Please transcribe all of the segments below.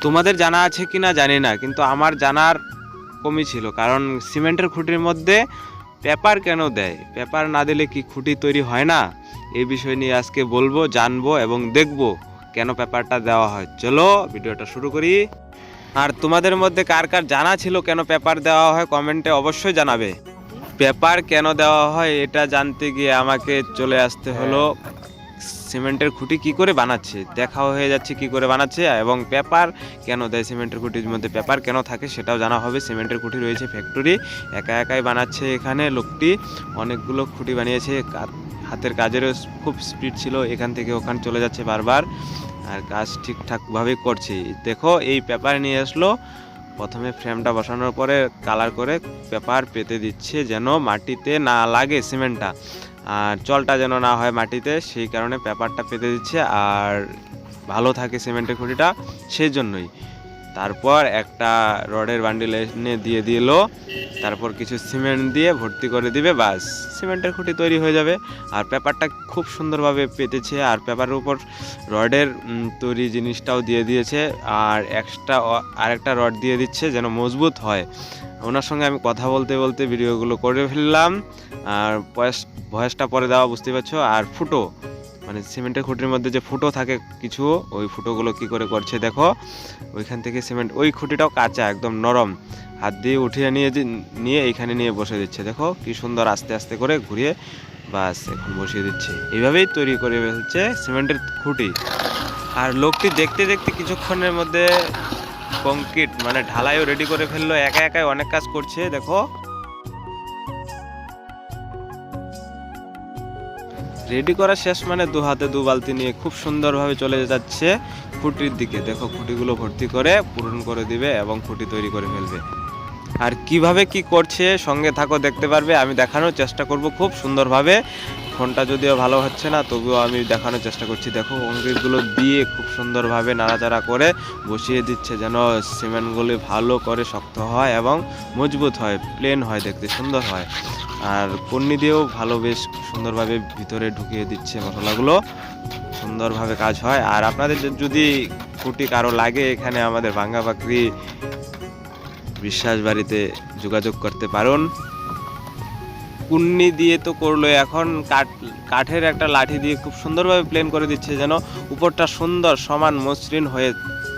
তোমাদের জানা আছে কি না জানি না, কিন্তু আমার জানার কমই ছিল। কারণ সিমেন্টের খুঁটির মধ্যে পেপার কেন দেয়? পেপার না দিলে কি খুঁটি তৈরি হয় না? এই বিষয় নিয়ে আজকে বলবো, জানবো এবং দেখবো কেন পেপারটা দেওয়া হয়। চলো ভিডিওটা শুরু করি। আর তোমাদের মধ্যে কার কার জানা ছিল কেন পেপার দেওয়া হয় কমেন্টে অবশ্যই জানাবে। পেপার কেন দেওয়া হয় এটা জানতে গিয়ে আমাকে চলে আসতে হলো সিমেন্টের খুঁটি কি করে বানাচ্ছে, দেখাও হয়ে যাচ্ছে কি করে বানাচ্ছে, এবং পেপার কেন দেয় সিমেন্টের খুঁটির মধ্যে পেপার কেন থাকে সেটাও জানা হবে। সিমেন্টের খুঁটি রয়েছে ফ্যাক্টরি, একা একাই বানাচ্ছে এখানে লোকটি, অনেকগুলো খুঁটি বানিয়েছে। হাতের কাজেরও খুব স্পিড ছিল, এখান থেকে ওখানে চলে যাচ্ছে বারবার, আর কাজ ঠিকঠাকভাবেই করছে। দেখো এই পেপার নিয়ে আসলো, প্রথমে ফ্রেমটা বসানোর পরে কালার করে পেপার পেতে দিচ্ছে যেন মাটিতে না লাগে সিমেন্টটা, আর জলটা যেন না হয় মাটিতে, সেই কারণে পেপারটা পেতে দিচ্ছে আর ভালো থাকে সিমেন্টের খুঁটিটা, সেই জন্যই। তারপর একটা রডের বান্ডিল এনে দিয়ে দিল, তারপর কিছু সিমেন্ট দিয়ে ভর্তি করে দিবে, বাস সিমেন্টের খুঁটি তৈরি হয়ে যাবে। আর পেপারটা খুব সুন্দরভাবে পেতেছে, আর পেপারের উপর রডের তৈরি জিনিসটাও দিয়ে দিয়েছে, আর এক্সট্রা আরেকটা রড দিয়ে দিচ্ছে যেন মজবুত হয়। ওনার সঙ্গে আমি কথা বলতে বলতে ভিডিওগুলো করে ফেললাম, আর ভয়েসটা পরে দেওয়া, বুঝতে পারছো। আর ফুটো, মানে সিমেন্টের খুঁটির মধ্যে যে ফুটো থাকে কিছু, ওই ফুটোগুলো কি করে করছে দেখো। ওইখান থেকে সিমেন্ট, ওই খুঁটিটাও কাঁচা একদম নরম, হাত দিয়ে উঠিয়ে নিয়ে এইখানে নিয়ে বসে দিচ্ছে। দেখো কি সুন্দর, আস্তে আস্তে করে ঘুরিয়ে বাস এখন বসিয়ে দিচ্ছে। এইভাবেই তৈরি করে ফেলছে সিমেন্টের খুঁটি। আর লোকটি দেখতে দেখতে কিছুক্ষণের মধ্যে কংক্রিট মানে ঢালাইও রেডি করে ফেললো, একা একাই অনেক কাজ করছে। দেখো রেডি করা শেষ মানে দু হাতে দু বালতি নিয়ে খুব সুন্দরভাবে চলে যাচ্ছে খুঁটির দিকে। দেখো খুঁটিগুলো ভর্তি করে পূরণ করে দিবে এবং খুঁটি তৈরি করে ফেলবে। আর কিভাবে কি করছে সঙ্গে থাকো, দেখতে পারবে। আমি দেখানোর চেষ্টা করব খুব সুন্দরভাবে। ফোনটা যদিও ভালো হচ্ছে না, তবুও আমি দেখানোর চেষ্টা করছি। দেখো কংক্রিটগুলো দিয়ে খুব সুন্দরভাবে নাড়াচাড়া করে বসিয়ে দিচ্ছে যেন সিমেন্টগুলি ভালো করে শক্ত হয় এবং মজবুত হয়, প্লেন হয়, দেখতে সুন্দর হয়। আর কন্নি দিয়েও ভালো বেশ সুন্দরভাবে ভিতরে ঢুকিয়ে দিচ্ছে মশলাগুলো, সুন্দরভাবে কাজ হয়। আর আপনাদের যদি খুঁটি কারো লাগে, এখানে আমাদের ভাঙ্গাবাকরি বিশ্বাস বাড়িতে যোগাযোগ করতে পারুন। কুন্নি দিয়ে তো করলো, এখন কাঠের একটা লাঠি দিয়ে খুব সুন্দরভাবে প্লেন করে দিচ্ছে যেন উপরটা সুন্দর সমান মসৃণ হয়ে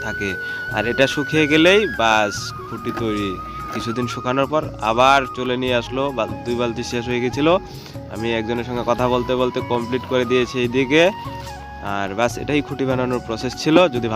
থাকে। আর এটা শুকিয়ে গেলেই বাস খুঁটি তৈরি। কিছুদিন শুকানোর পর আবার চলে নিয়ে আসলো, 2 বালতি শেষ হয়ে গেছিল। আমি একজনের সঙ্গে কথা বলতে বলতে কমপ্লিট করে দিয়েছি এইদিকে। আর বাস এটাই খুঁটি বানানোর প্রসেস ছিল। যদি